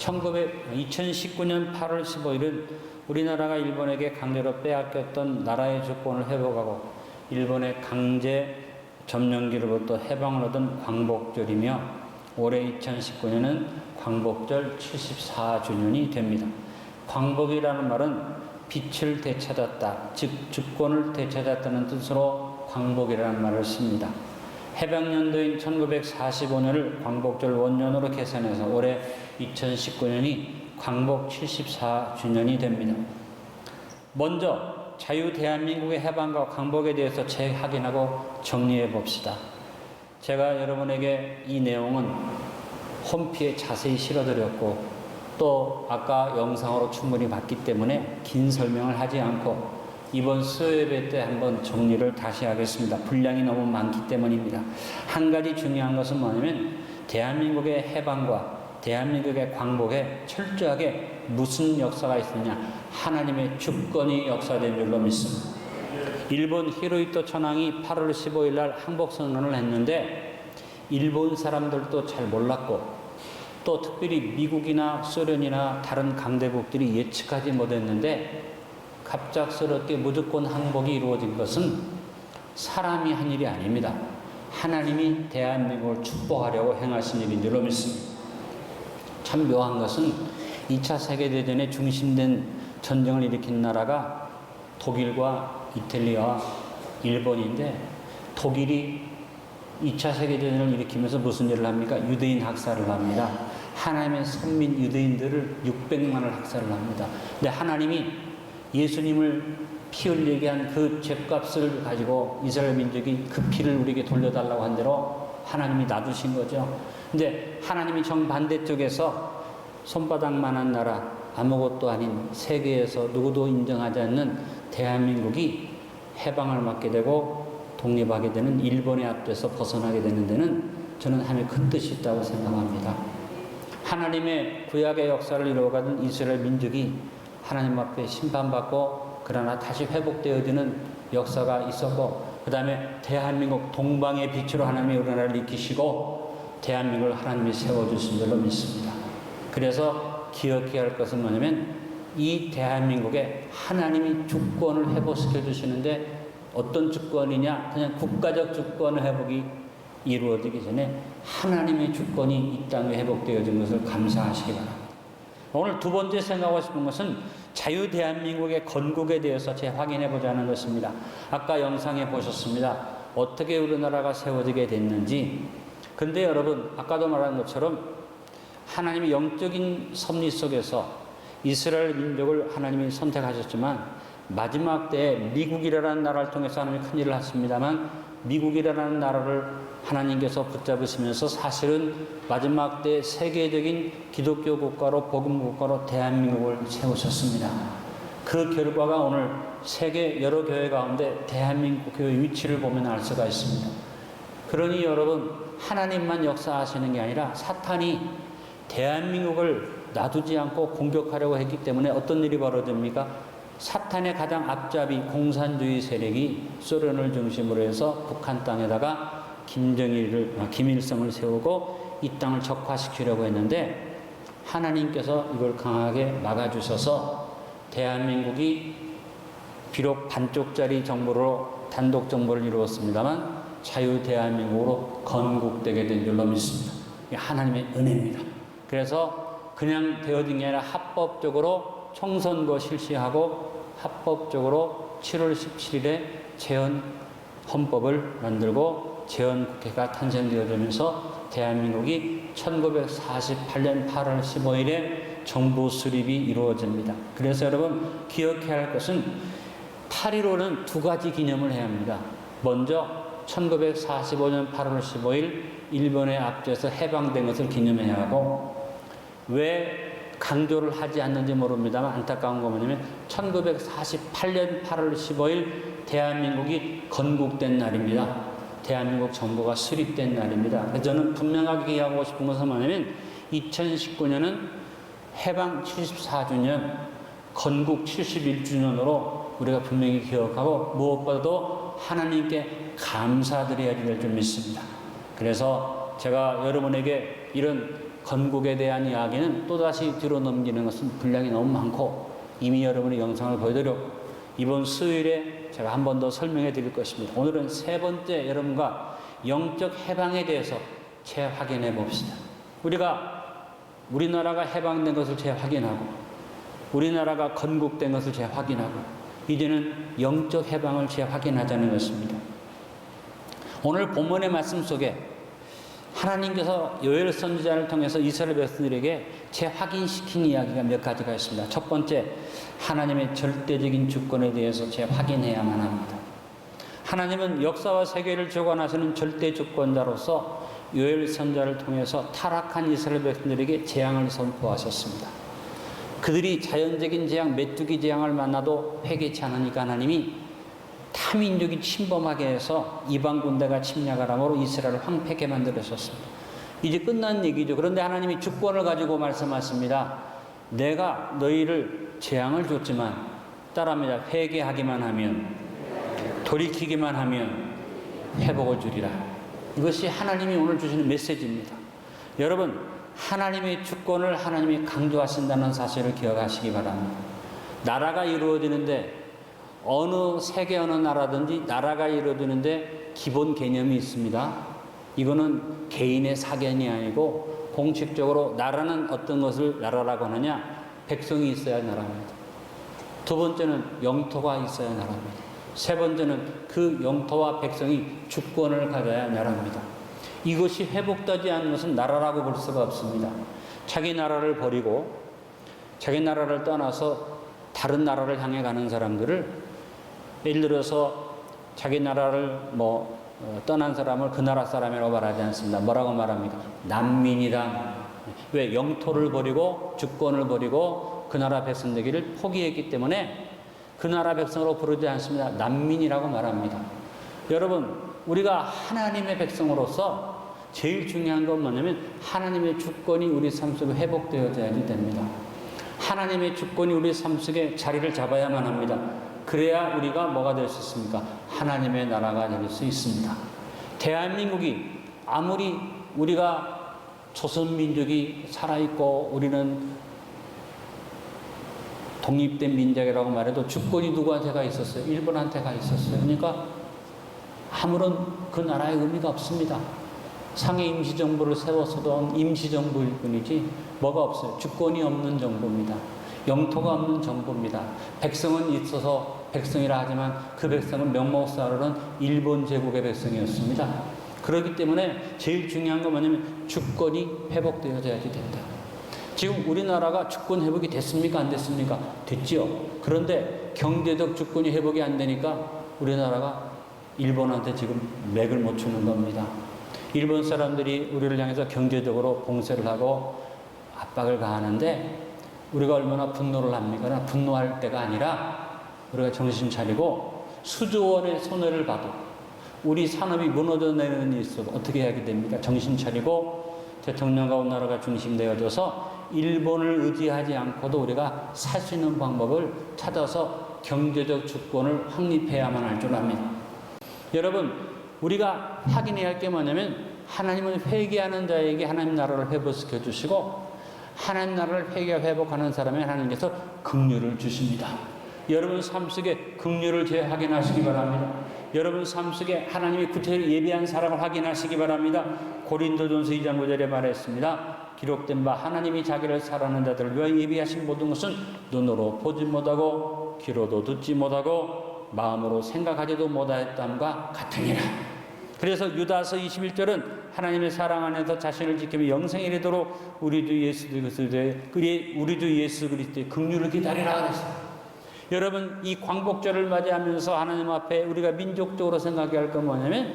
2019년 8월 15일은 우리나라가 일본에게 강제로 빼앗겼던 나라의 주권을 회복하고 일본의 강제 점령기로부터 해방을 얻은 광복절이며 올해 2019년은 광복절 74주년이 됩니다. 광복이라는 말은 빛을 되찾았다, 즉 주권을 되찾았다는 뜻으로 광복이라는 말을 씁니다. 해방연도인 1945년을 광복절 원년으로 계산해서 올해 2019년이 광복 74주년이 됩니다. 먼저 자유 대한민국의 해방과 광복에 대해서 재확인하고 정리해 봅시다. 제가 여러분에게 이 내용은 홈피에 자세히 실어드렸고 또 아까 영상으로 충분히 봤기 때문에 긴 설명을 하지 않고 이번 수요예배 때 한번 정리를 다시 하겠습니다. 분량이 너무 많기 때문입니다. 한 가지 중요한 것은 뭐냐면 대한민국의 해방과 대한민국의 광복에 철저하게 무슨 역사가 있느냐, 하나님의 주권이 역사된 줄로 믿습니다. 일본 히로히토 천황이 8월 15일 날 항복선언을 했는데 일본 사람들도 잘 몰랐고 또 특별히 미국이나 소련이나 다른 강대국들이 예측하지 못했는데 갑작스럽게 무조건 항복이 이루어진 것은 사람이 한 일이 아닙니다. 하나님이 대한민국을 축복하려고 행하신 일인 줄로 믿습니다. 참 묘한 것은 2차 세계대전에 중심된 전쟁을 일으킨 나라가 독일과 이탈리아와 일본인데 독일이 2차 세계대전을 일으키면서 무슨 일을 합니까? 유대인 학살을 합니다. 하나님의 선민 유대인들을 600만을 학살을 합니다. 근데 하나님이 예수님을 피 흘리게 한 그 죗값을 가지고 이스라엘 민족이 그 피를 우리에게 돌려달라고 한 대로 하나님이 놔두신 거죠. 근데 하나님이 정반대쪽에서 손바닥만한 나라, 아무것도 아닌 세계에서 누구도 인정하지 않는 대한민국이 해방을 맞게 되고 독립하게 되는 일본의 앞에서 벗어나게 되는 데는 저는 하나님의 큰 뜻이 있다고 생각합니다. 하나님의 구약의 역사를 이루어가던 이스라엘 민족이 하나님 앞에 심판받고 그러나 다시 회복되어지는 역사가 있었고 그 다음에 대한민국 동방의 빛으로 하나님이 우리나라를 이끄시고 대한민국을 하나님이 세워주신 줄로 믿습니다. 그래서 기억해야 할 것은 뭐냐면 이 대한민국에 하나님이 주권을 회복시켜 주시는데 어떤 주권이냐, 그냥 국가적 주권 회복이 이루어지기 전에 하나님의 주권이 이 땅에 회복되어진 것을 감사하시기 바랍니다. 오늘 두 번째 생각하고 싶은 것은 자유 대한민국의 건국에 대해서 재확인해 보자는 것입니다. 아까 영상에 보셨습니다. 어떻게 우리나라가 세워지게 됐는지. 근데 여러분, 아까도 말한 것처럼 하나님의 영적인 섭리 속에서 이스라엘 민족을 하나님이 선택하셨지만 마지막 때에 미국이라는 나라를 통해서 하나님이 큰일을 하십니다만 미국이라는 나라를 하나님께서 붙잡으시면서 사실은 마지막 때 세계적인 기독교 국가로 복음 국가로 대한민국을 세우셨습니다. 그 결과가 오늘 세계 여러 교회 가운데 대한민국 교회 위치를 보면 알 수가 있습니다. 그러니 여러분, 하나님만 역사하시는 게 아니라 사탄이 대한민국을 놔두지 않고 공격하려고 했기 때문에 어떤 일이 벌어집니까? 사탄의 가장 앞잡이 공산주의 세력이 소련을 중심으로 해서 북한 땅에다가 김일성을 세우고 이 땅을 적화시키려고 했는데 하나님께서 이걸 강하게 막아주셔서 대한민국이 비록 반쪽짜리 정부로 단독 정부를 이루었습니다만 자유 대한민국으로 건국되게 된 줄로 믿습니다. 이게 하나님의 은혜입니다. 그래서 그냥 되어진 게 아니라 합법적으로 총선거 실시하고 합법적으로 7월 17일에 재헌 헌법을 만들고 재헌 국회가 탄생되어지면서 대한민국이 1948년 8월 15일에 정부 수립이 이루어집니다. 그래서 여러분 기억해야 할 것은 8.15는 두 가지 기념을 해야 합니다. 먼저 1945년 8월 15일 일본에 앞서서 해방된 것을 기념해야 하고 왜 강조를 하지 않는지 모릅니다만 안타까운 거 뭐냐면 1948년 8월 15일 대한민국이 건국된 날입니다. 대한민국 정부가 수립된 날입니다. 그래서 저는 분명하게 얘기하고 싶은 것은 뭐냐면 2019년은 해방 74주년, 건국 71주년으로 우리가 분명히 기억하고 무엇보다도 하나님께 감사드려야 될 줄 믿습니다. 그래서 제가 여러분에게 이런 건국에 대한 이야기는 또다시 뒤로 넘기는 것은 분량이 너무 많고 이미 여러분이 영상을 보여드렸고 이번 수요일에 제가 한 번 더 설명해 드릴 것입니다. 오늘은 세 번째 여러분과 영적 해방에 대해서 재확인해 봅시다. 우리나라가 해방된 것을 재확인하고 우리나라가 건국된 것을 재확인하고 이제는 영적 해방을 재확인하자는 것입니다. 오늘 본문의 말씀 속에 하나님께서 요엘 선지자를 통해서 이스라엘 백성들에게 재확인시킨 이야기가 몇 가지가 있습니다. 첫 번째, 하나님의 절대적인 주권에 대해서 재확인해야만 합니다. 하나님은 역사와 세계를 주관하시는 절대 주권자로서 요엘 선지자를 통해서 타락한 이스라엘 백성들에게 재앙을 선포하셨습니다. 그들이 자연적인 재앙, 메뚜기 재앙을 만나도 회개치 않으니까 하나님이 타민족이 침범하게 해서 이방 군대가 침략을 함으로 이스라엘을 황폐하게 만들었습니다. 이제 끝난 얘기죠. 그런데 하나님이 주권을 가지고 말씀하십니다. 내가 너희를 재앙을 줬지만 따라합니다. 회개하기만 하면, 돌이키기만 하면 회복을 주리라. 이것이 하나님이 오늘 주시는 메시지입니다. 여러분, 하나님의 주권을 하나님이 강조하신다는 사실을 기억하시기 바랍니다. 나라가 이루어지는데 어느 세계 어느 나라든지 나라가 이루어지는데 기본 개념이 있습니다. 이거는 개인의 사견이 아니고 공식적으로 나라는 어떤 것을 나라라고 하느냐? 백성이 있어야 나라입니다. 두 번째는 영토가 있어야 나라입니다. 세 번째는 그 영토와 백성이 주권을 가져야 나라입니다. 이것이 회복되지 않는 것은 나라라고 볼 수가 없습니다. 자기 나라를 버리고 자기 나라를 떠나서 다른 나라를 향해 가는 사람들을 예를 들어서 자기 나라를 떠난 사람을 그 나라 사람이라고 말하지 않습니다. 뭐라고 말합니까? 난민이다. 왜? 영토를 버리고 주권을 버리고 그 나라 백성 되기를 포기했기 때문에 그 나라 백성으로 부르지 않습니다. 난민이라고 말합니다. 여러분, 우리가 하나님의 백성으로서 제일 중요한 건 뭐냐면 하나님의 주권이 우리 삶 속에 회복되어야지 됩니다. 하나님의 주권이 우리 삶 속에 자리를 잡아야만 합니다. 그래야 우리가 뭐가 될 수 있습니까? 하나님의 나라가 될 수 있습니다. 대한민국이 아무리 우리가 조선민족이 살아있고 우리는 독립된 민족이라고 말해도 주권이 누구한테가 있었어요? 일본한테가 있었어요. 그러니까 아무런 그 나라의 의미가 없습니다. 상해 임시정부를 세웠어도 임시정부일 뿐이지 뭐가 없어요. 주권이 없는 정부입니다. 영토가 없는 정부입니다. 백성은 있어서 백성이라 하지만 그 백성은 명목상으로는 일본 제국의 백성이었습니다. 그렇기 때문에 제일 중요한 건 뭐냐면 주권이 회복되어야지 된다. 지금 우리나라가 주권 회복이 됐습니까? 안 됐습니까? 됐지요. 그런데 경제적 주권이 회복이 안 되니까 우리나라가 일본한테 지금 맥을 못 추는 겁니다. 일본 사람들이 우리를 향해서 경제적으로 봉쇄를 하고 압박을 가하는데 우리가 얼마나 분노를 합니까? 분노할 때가 아니라 우리가 정신 차리고 수조 원의 손해를 봐도 우리 산업이 무너져 내리는 일이 있어도 어떻게 해야 됩니까? 정신 차리고 대통령과 우리나라가 중심되어져서 일본을 의지하지 않고도 우리가 살 수 있는 방법을 찾아서 경제적 주권을 확립해야만 할 줄 압니다. 여러분, 우리가 확인해야 할 게 뭐냐면 하나님은 회개하는 자에게 하나님 나라를 회복시켜 주시고 하나님 나라를 회복하는 사람에 하나님께서 긍휼을 주십니다. 여러분 삶 속에 긍휼을 재확인하시기 바랍니다. 여러분 삶 속에 하나님이 구태를 예비한 사랑을 확인하시기 바랍니다. 고린도전서 2장 9절에 말했습니다. 기록된 바 하나님이 자기를 사랑하는 자들을 위하여 예비하신 모든 것은 눈으로 보지 못하고 귀로도 듣지 못하고 마음으로 생각하지도 못하였다함과 같으니라. 그래서 유다서 21절은 하나님의 사랑 안에서 자신을 지키며 영생에 이르도록 우리 주 예수 그리스도의 긍휼을 기다리라 그랬어요. 여러분, 이 광복절을 맞이하면서 하나님 앞에 우리가 민족적으로 생각해야 할 건 뭐냐면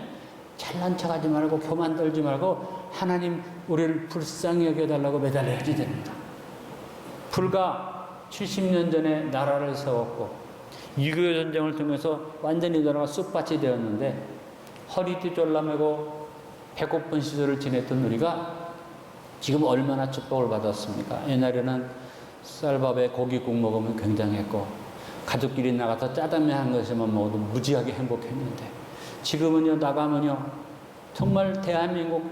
잘난 척하지 말고 교만 떨지 말고 하나님 우리를 불쌍히 여겨달라고 매달려야지 됩니다. 불과 70년 전에 나라를 세웠고 6.25 전쟁을 통해서 완전히 나라가 쑥밭이 되었는데 허리띠 졸라매고 배고픈 시절을 지냈던 우리가 지금 얼마나 축복을 받았습니까? 옛날에는 쌀밥에 고기국 먹으면 굉장했고 가족끼리 나가서 짜장면 한 것이면 먹어도 무지하게 행복했는데 지금은요, 나가면요 정말 대한민국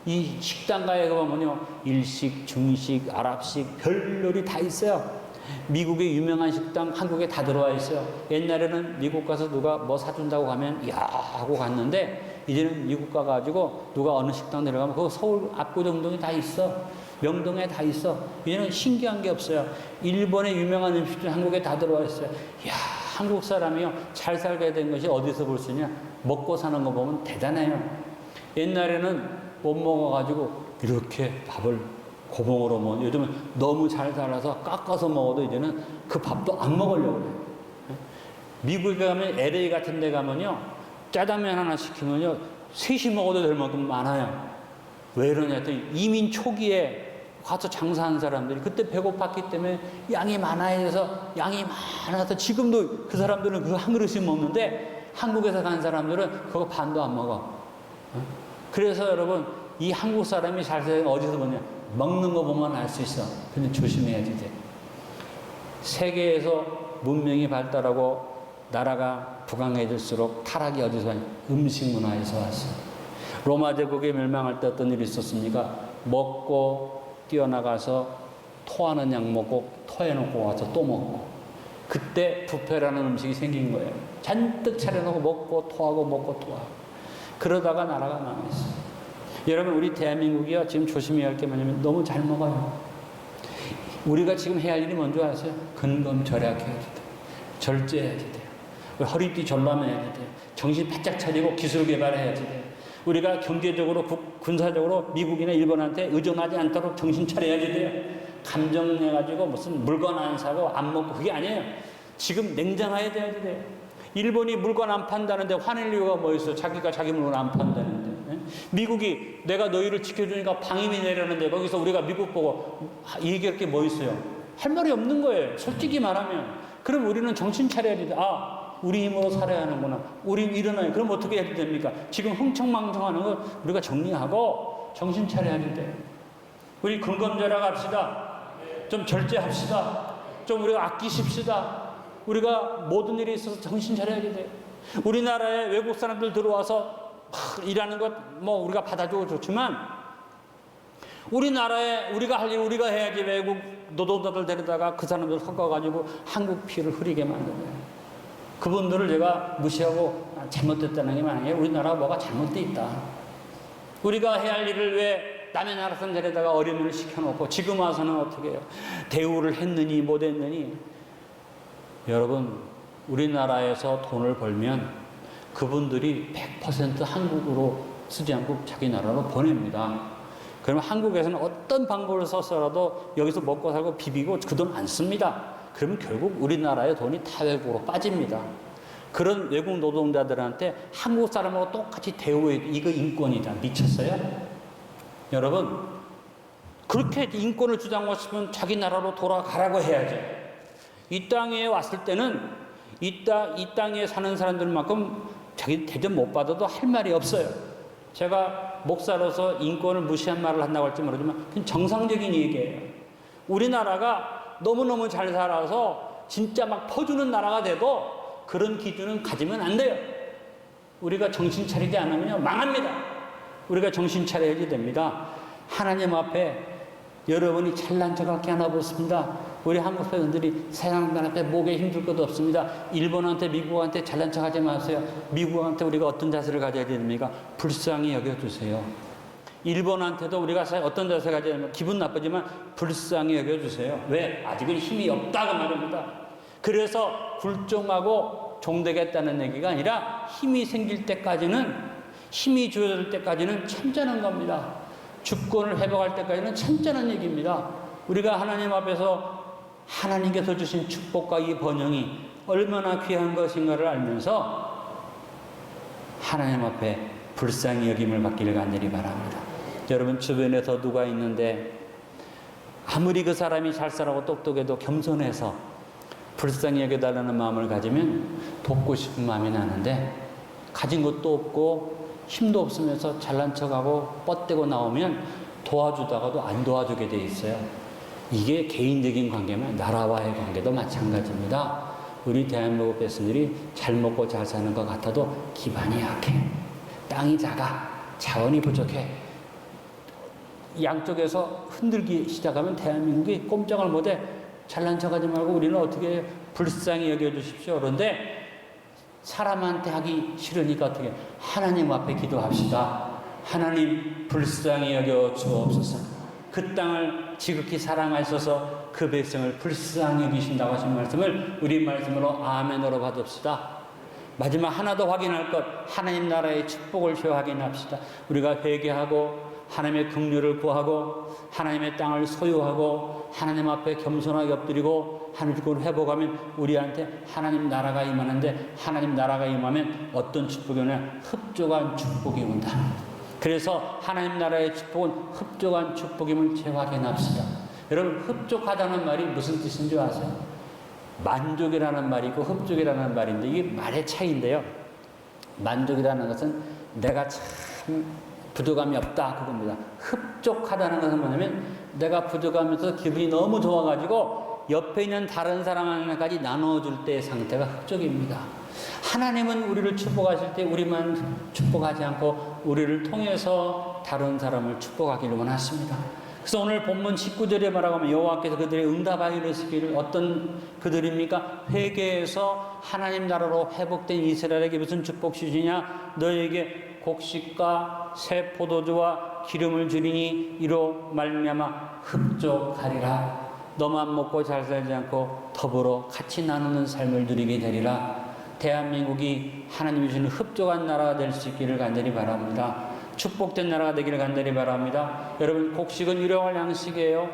이 식당가에 가보면요, 일식, 중식, 아랍식, 별 요리 다 있어요. 미국의 유명한 식당 한국에 다 들어와 있어요. 옛날에는 미국 가서 누가 뭐 사준다고 가면 야 하고 갔는데, 이제는 미국 가가지고 누가 어느 식당 내려가면 그거 서울 압구정동에 다 있어. 명동에 다 있어. 이제는 신기한 게 없어요. 일본의 유명한 음식들 한국에 다 들어와 있어요. 야, 한국 사람이요, 잘 살게 된 것이 어디서 볼 수 있냐? 먹고 사는 거 보면 대단해요. 옛날에는 못 먹어가지고 이렇게 밥을 고봉으로 먹어. 요즘은 너무 잘 살아서 깎아서 먹어도 이제는 그 밥도 안 먹으려고 그래요. 미국에 가면 LA 같은 데 가면요, 짜장면 하나 시키면요, 셋이 먹어도 될 만큼 많아요. 왜 이러냐 했더니 이민 초기에 가서 장사한 사람들이 그때 배고팠기 때문에 양이 많아야 돼서, 양이 많아서 지금도 그 사람들은 그 한 그릇씩 먹는데, 한국에서 간 사람들은 그거 반도 안 먹어. 그래서 여러분, 이 한국 사람이 잘 살면 어디서 보냐? 먹는 거 보면 알 수 있어. 근데 조심해야지 돼. 세계에서 문명이 발달하고 나라가 부강해질수록 타락이 어디서 왔냐? 음식 문화에서 왔어. 로마 제국이 멸망할 때 어떤 일이 있었습니까? 먹고 뛰어나가서 토하는 약 먹고 토해놓고 와서 또 먹고, 그때 부패라는 음식이 생긴 거예요. 잔뜩 차려놓고 먹고 토하고 먹고 토하고, 그러다가 나라가 망했어요. 여러분, 우리 대한민국이요, 지금 조심해야 할 게 뭐냐면 너무 잘 먹어요. 우리가 지금 해야 할 일이 뭔지 아세요? 근검절약해야지 돼요. 절제해야지 돼요. 허리띠 절람해야지 돼요. 정신 바짝 차리고 기술 개발해야지 돼요. 우리가 경제적으로, 군사적으로 미국이나 일본한테 의존하지 않도록 정신 차려야지 돼요. 감정내가지고 무슨 물건 안 사고 안 먹고 그게 아니에요. 지금 냉정해야 돼야지 돼요. 일본이 물건 안 판다는데 화낼 이유가 뭐 있어요? 자기가 자기 물건 안 판다는데. 미국이 내가 너희를 지켜주니까 방임이 내려는데 거기서 우리가 미국 보고 얘기할 게 뭐 있어요? 할 말이 없는 거예요. 솔직히 말하면. 그럼 우리는 정신 차려야지 돼. 아, 우리 힘으로 살아야 하는구나. 우리 일어나요. 그럼 어떻게 해야 됩니까? 지금 흥청망청하는 거 우리가 정리하고 정신 차려야지 돼. 우리 근검절약 합시다. 좀 절제합시다. 좀 우리가 아끼십시다. 우리가 모든 일에 있어서 정신 차려야지 돼. 우리나라에 외국 사람들 들어와서 일하는 것 뭐 우리가 받아주고 좋지만, 우리나라에 우리가 할 일 우리가 해야지 외국 노동자들 데려다가 그 사람들 섞어가지고 한국 피를 흐리게 만든 거예요. 그분들을 제가 무시하고 잘못됐다는 게 아니에요. 우리나라가 뭐가 잘못돼 있다. 우리가 해야 할 일을 왜 남의 나라 사람들에다가 어려움을 시켜놓고 지금 와서는 어떻게 해요? 대우를 했느니 못했느니. 여러분, 우리나라에서 돈을 벌면 그분들이 100% 한국으로 쓰지 않고 자기 나라로 보냅니다. 그러면 한국에서는 어떤 방법을 써서라도 여기서 먹고 살고 비비고 그 돈 안 씁니다. 그러면 결국 우리나라의 돈이 다 외국으로 빠집니다. 그런 외국 노동자들한테 한국 사람하고 똑같이 대우해. 이거 인권이다. 미쳤어요? 여러분, 그렇게 인권을 주장하고 싶으면 자기 나라로 돌아가라고 해야죠. 이 땅에 왔을 때는 이 땅에 사는 사람들만큼 자기 대접 못 받아도 할 말이 없어요. 제가 목사로서 인권을 무시한 말을 한다고 할지 모르지만 그건 정상적인 얘기예요. 우리나라가 너무너무 잘 살아서 진짜 막 퍼주는 나라가 돼도 그런 기준은 가지면 안 돼요. 우리가 정신 차리지 않으면 망합니다. 우리가 정신 차려야지 됩니다. 하나님 앞에 여러분이 잘난 척할 게 하나 없습니다. 우리 한국 사람들이 세상 앞에 목에 힘줄 것도 없습니다. 일본한테 미국한테 잘난 척하지 마세요. 미국한테 우리가 어떤 자세를 가져야 됩니까? 불쌍히 여겨주세요. 일본한테도 우리가 어떤 자세를 가져야 됩니까? 기분 나쁘지만 불쌍히 여겨주세요. 왜? 아직은 힘이 없다고 말입니다. 그래서 굴종하고 종되겠다는 얘기가 아니라 힘이 생길 때까지는, 힘이 주어질 때까지는 참자는 겁니다. 주권을 회복할 때까지는 참자는 얘기입니다. 우리가 하나님 앞에서 하나님께서 주신 축복과 이 번영이 얼마나 귀한 것인가를 알면서 하나님 앞에 불쌍히 여김을 받기를 간절히 바랍니다. 여러분, 주변에서 누가 있는데 아무리 그 사람이 잘 살아고 똑똑해도 겸손해서 불쌍히 여겨달라는 마음을 가지면 돕고 싶은 마음이 나는데, 가진 것도 없고 힘도 없으면서 잘난 척하고 뻗대고 나오면 도와주다가도 안 도와주게 돼 있어요. 이게 개인적인 관계면 나라와의 관계도 마찬가지입니다. 우리 대한민국 백성들이 잘 먹고 잘 사는 것 같아도 기반이 약해. 땅이 작아. 자원이 부족해. 양쪽에서 흔들기 시작하면 대한민국이 꼼짝을 못해. 잘난 척하지 말고 우리는 어떻게 해요? 불쌍히 여겨주십시오. 그런데 사람한테 하기 싫으니까 어떻게 해요? 하나님 앞에 기도합시다. 하나님 불쌍히 여겨 주옵소서. 그 땅을 지극히 사랑하셔서 그 백성을 불쌍히 여기신다고 하신 말씀을 우리 말씀으로 아멘으로 받읍시다. 마지막 하나 더 확인할 것, 하나님 나라의 축복을 확인합시다. 우리가 회개하고 하나님의 긍휼을 구하고 하나님의 땅을 소유하고 하나님 앞에 겸손하게 엎드리고 하나님 축복을 회복하면 우리한테 하나님 나라가 임하는데, 하나님 나라가 임하면 어떤 축복이 오냐? 흡족한 축복이 온다. 그래서 하나님 나라의 축복은 흡족한 축복임을 재확인합시다. 여러분, 흡족하다는 말이 무슨 뜻인 줄 아세요? 만족이라는 말이 있고 흡족이라는 말인데 이게 말의 차이인데요. 만족이라는 것은 내가 참 부족함이 없다, 그겁니다. 흡족하다는 것은 뭐냐면 내가 부족하면서 기분이 너무 좋아가지고 옆에 있는 다른 사람한테까지 나눠줄 때의 상태가 흡족입니다. 하나님은 우리를 축복하실 때 우리만 축복하지 않고 우리를 통해서 다른 사람을 축복하기를 원하십니다. 그래서 오늘 본문 19절에 말하고 하면 여호와께서 그들의 응답하여 이르시기를, 어떤 그들입니까? 회개해서 하나님 나라로 회복된 이스라엘에게 무슨 축복 주시냐? 너에게 곡식과 새 포도주와 기름을 주리니 이로 말미암아 흡족하리라. 너만 먹고 잘 살지 않고 더불어 같이 나누는 삶을 누리게 되리라. 대한민국이 하나님이 주시는 흡족한 나라가 될 수 있기를 간절히 바랍니다. 축복된 나라가 되기를 간절히 바랍니다. 여러분, 곡식은 일용할 양식이에요.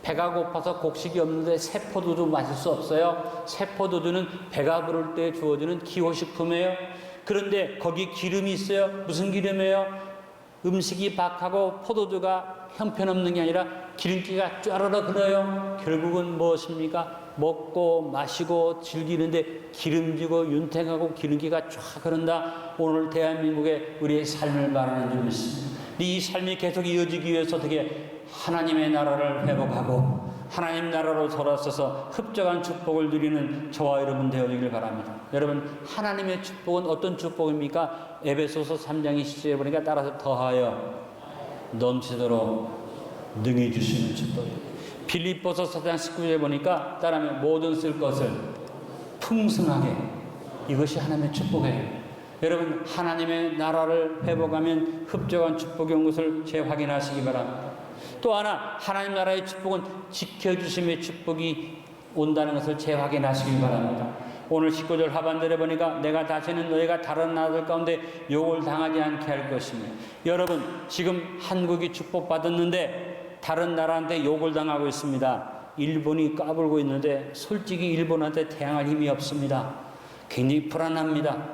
배가 고파서 곡식이 없는데 새 포도주 마실 수 없어요. 새 포도주는 배가 부를 때 주어지는 기호식품이에요. 그런데 거기 기름이 있어요. 무슨 기름이에요? 음식이 박하고 포도주가 형편없는 게 아니라 기름기가 쫘르르 흘러요. 결국은 무엇입니까? 먹고 마시고 즐기는데 기름지고 윤택하고 기름기가 쫙 흐른다. 오늘 대한민국의 우리의 삶을 말하는 줄 믿습니다. 이 삶이 계속 이어지기 위해서 어떻게 하나님의 나라를 회복하고 하나님 나라로 돌아서서 흡족한 축복을 누리는 저와 여러분 되어지길 바랍니다. 여러분, 하나님의 축복은 어떤 축복입니까? 에베소서 3장 20절에 보니까 따라서 더하여 넘치도록 능히 주시는 축복입니다. 빌립보서 4장 19절에 보니까 따라하면 모든 쓸 것을 풍성하게, 이것이 하나님의 축복이에요. 여러분, 하나님의 나라를 회복하면 흡족한 축복이 온 것을 재확인하시기 바랍니다. 또 하나, 하나님 나라의 축복은 지켜주심의 축복이 온다는 것을 재확인하시기 바랍니다. 오늘 19절 하반절에 보니까 내가 다시는 너희가 다른 나라들 가운데 욕을 당하지 않게 할 것이며, 여러분, 지금 한국이 축복받았는데 다른 나라한테 욕을 당하고 있습니다. 일본이 까불고 있는데 솔직히 일본한테 대항할 힘이 없습니다. 굉장히 불안합니다.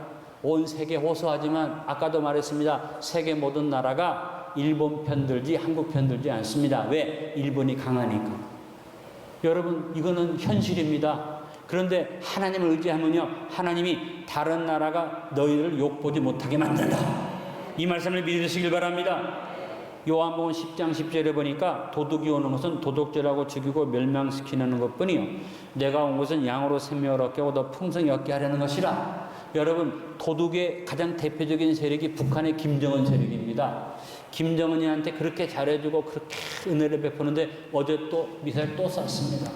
온 세계 호소하지만 아까도 말했습니다. 세계 모든 나라가 일본 편들지 한국 편들지 않습니다. 왜? 일본이 강하니까. 여러분, 이거는 현실입니다. 그런데 하나님을 의지하면요, 하나님이 다른 나라가 너희를 욕보지 못하게 만든다. 이 말씀을 믿으시길 바랍니다. 요한복음 10장 10절에 보니까 도둑이 오는 것은 도둑질하고 죽이고 멸망시키는 것뿐이요, 내가 온 것은 양으로 생명을 얻게 하고 더 풍성히 얻게 하려는 것이라. 여러분, 도둑의 가장 대표적인 세력이 북한의 김정은 세력입니다. 김정은이한테 그렇게 잘해주고 그렇게 은혜를 베푸는데 어제 또 미사일 또 쐈습니다.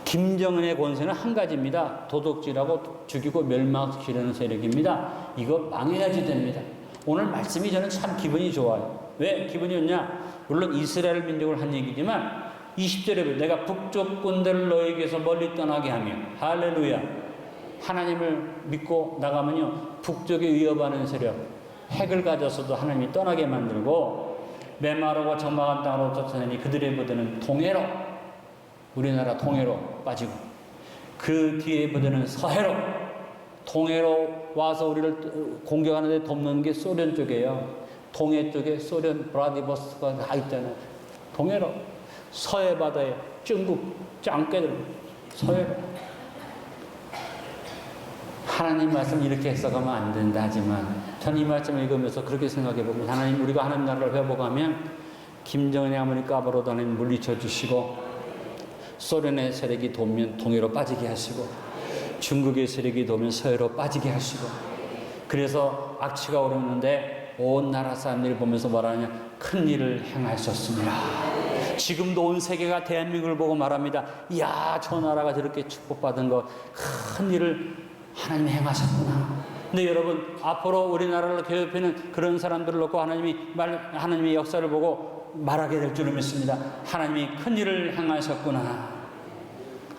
김정은의 권세는 한 가지입니다. 도둑질하고 죽이고 멸망시키려는 세력입니다. 이거 망해야지 됩니다. 오늘 말씀이 저는 참 기분이 좋아요. 왜 기분이 좋냐? 물론 이스라엘 민족을 한 얘기지만 20절에 내가 북쪽 군대를 너에게서 멀리 떠나게 하며, 할렐루야, 하나님을 믿고 나가면요, 북쪽에 위협하는 세력, 핵을 가져서도 하나님이 떠나게 만들고 메마르고 적막한 땅으로 쫓아내니 그들의 부대는 동해로, 우리나라 동해로 빠지고 그 뒤에 부대는 서해로, 동해로 와서 우리를 공격하는데 돕는 게 소련 쪽이에요. 동해 쪽에 소련 브라디보스가 다 있잖아요. 동해로, 서해 바다에 중국 짱깨들 서해로. 하나님 말씀 이렇게 해석하면 안 된다 하지만 저는 이 말씀을 읽으면서 그렇게 생각해 봅니다. 하나님, 우리가 하나님 나라를 회복하면 김정은의 아무리 까불어다니면 물리쳐 주시고, 소련의 세력이 도면 동해로 빠지게 하시고, 중국의 세력이 도면 서해로 빠지게 하시고, 그래서 악취가 오르는데 온 나라 사람들이 보면서 뭐라 하냐, 큰 일을 행하셨습니다. 지금도 온 세계가 대한민국을 보고 말합니다. 이야, 저 나라가 저렇게 축복받은 거, 큰 일을 하나님이 행하셨구나. 근데 여러분, 앞으로 우리나라를 괴롭히는 그런 사람들을 놓고 하나님의 역사를 보고 말하게 될 줄을 믿습니다. 하나님이 큰 일을 행하셨구나.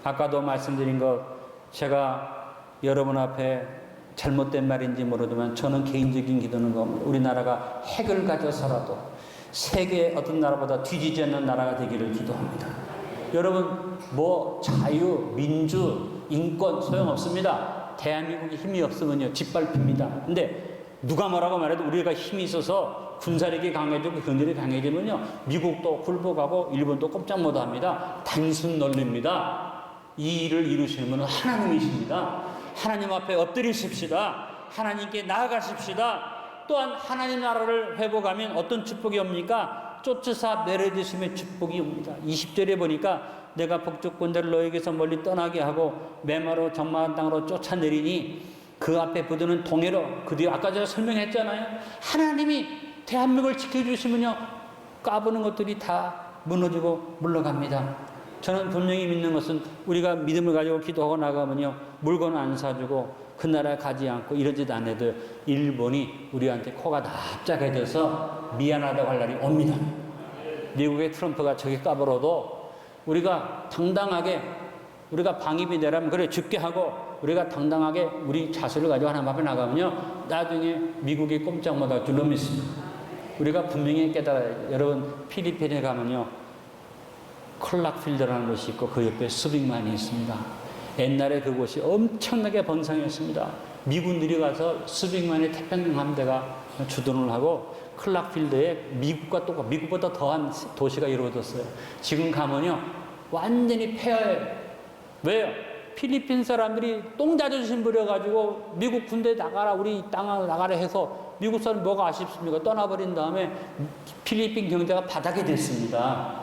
아까도 말씀드린 것, 제가 여러분 앞에 잘못된 말인지 모르지만 저는 개인적인 기도는 겁니다. 우리나라가 핵을 가져서라도 세계 어떤 나라보다 뒤지지 않는 나라가 되기를 기도합니다. 여러분, 자유, 민주, 인권 소용없습니다. 대한민국이 힘이 없으면요, 짓밟힙니다. 근데 누가 뭐라고 말해도 우리가 힘이 있어서 군사력이 강해지고 경제력이 강해지면요, 미국도 굴복하고 일본도 꼼짝 못합니다. 단순 논리입니다. 이 일을 이루시는 분은 하나님이십니다. 하나님 앞에 엎드리십시다. 하나님께 나아가십시다. 또한 하나님 나라를 회복하면 어떤 축복이 옵니까? 쫓으사 내려주심의 축복이 옵니다. 20절에 보니까 내가 북쪽군대를 너에게서 멀리 떠나게 하고 메마로 적막한 땅으로 쫓아내리니 그 앞에 부두는 동해로, 그 뒤에 아까 제가 설명했잖아요. 하나님이 대한민국을 지켜주시면요, 까부는 것들이 다 무너지고 물러갑니다. 저는 분명히 믿는 것은 우리가 믿음을 가지고 기도하고 나가면요, 물건 안 사주고 그 나라에 가지 않고 이러지도 않아도 일본이 우리한테 코가 납작해 져서 미안하다고 할 날이 옵니다. 미국의 트럼프가 저기 까불어도 우리가 당당하게, 우리가 방입이 되라면 그래 죽게 하고 우리가 당당하게 우리 자세를 가지고 하나님 앞에 나가면요, 나중에 미국이 꼼짝 못할 줄로 믿습니다. 우리가 분명히 깨달아요. 여러분, 필리핀에 가면요, 클락필드라는 곳이 있고 그 옆에 수빅만이 있습니다. 옛날에 그곳이 엄청나게 번성했습니다. 미군들이 가서 수빅만의 태평양 함대가 주둔을 하고 클락필드에 미국보다 더한 도시가 이루어졌어요. 지금 가면요, 완전히 폐허해요. 왜요? 필리핀 사람들이 똥자존심 부려가지고 미국 군대 나가라, 우리 땅 나가라 해서 미국 사람 뭐가 아쉽습니까? 떠나버린 다음에 필리핀 경제가 바닥이 됐습니다.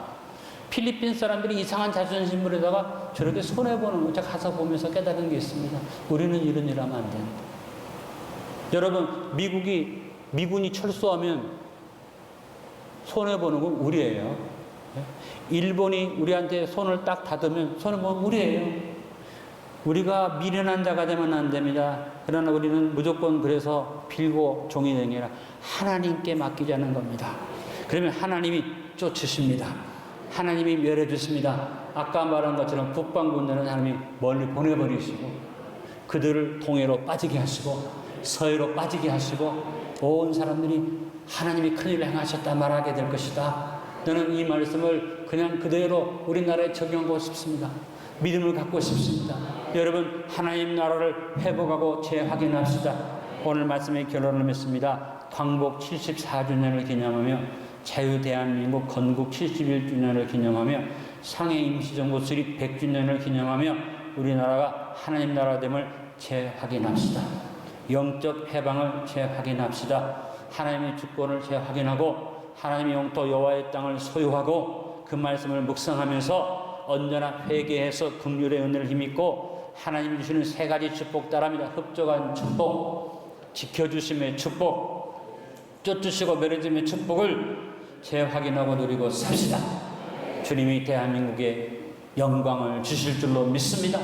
필리핀 사람들이 이상한 자존심으로다가 저렇게 손해보는 거 제가 가서 보면서 깨달은 게 있습니다. 우리는 이런 일 하면 안 된다. 여러분, 미군이 철수하면 손해보는 건 우리예요. 일본이 우리한테 손을 딱 닫으면 손해보는 우리예요. 우리가 미련한 자가 되면 안 됩니다. 그러나 우리는 무조건 그래서 빌고 종이 되는 게 아니라 하나님께 맡기자는 겁니다. 그러면 하나님이 쫓으십니다. 하나님이 멸해 주십니다. 아까 말한 것처럼 북방군대는 하나님이 멀리 보내버리시고 그들을 동해로 빠지게 하시고 서해로 빠지게 하시고 온 사람들이 하나님이 큰일을 행하셨다 말하게 될 것이다. 저는 이 말씀을 그냥 그대로 우리나라에 적용하고 싶습니다. 믿음을 갖고 싶습니다. 여러분, 하나님 나라를 회복하고 재확인합시다. 오늘 말씀의 결론을 맺습니다. 광복 74주년을 기념하며 자유대한민국 건국 71주년을 기념하며 상해 임시정부 수립 100주년을 기념하며 우리나라가 하나님 나라됨을 재확인합시다. 영적 해방을 재확인합시다. 하나님의 주권을 재확인하고 하나님의 영토 여호와의 땅을 소유하고 그 말씀을 묵상하면서 언제나 회개해서 긍휼의 은혜를 힘입고 하나님이 주시는 세 가지 축복 따릅니다. 흡족한 축복, 지켜주심의 축복, 쫓으시고 멸해짐의 축복을 재확인하고 누리고 삽시다. 주님이 대한민국에 영광을 주실 줄로 믿습니다.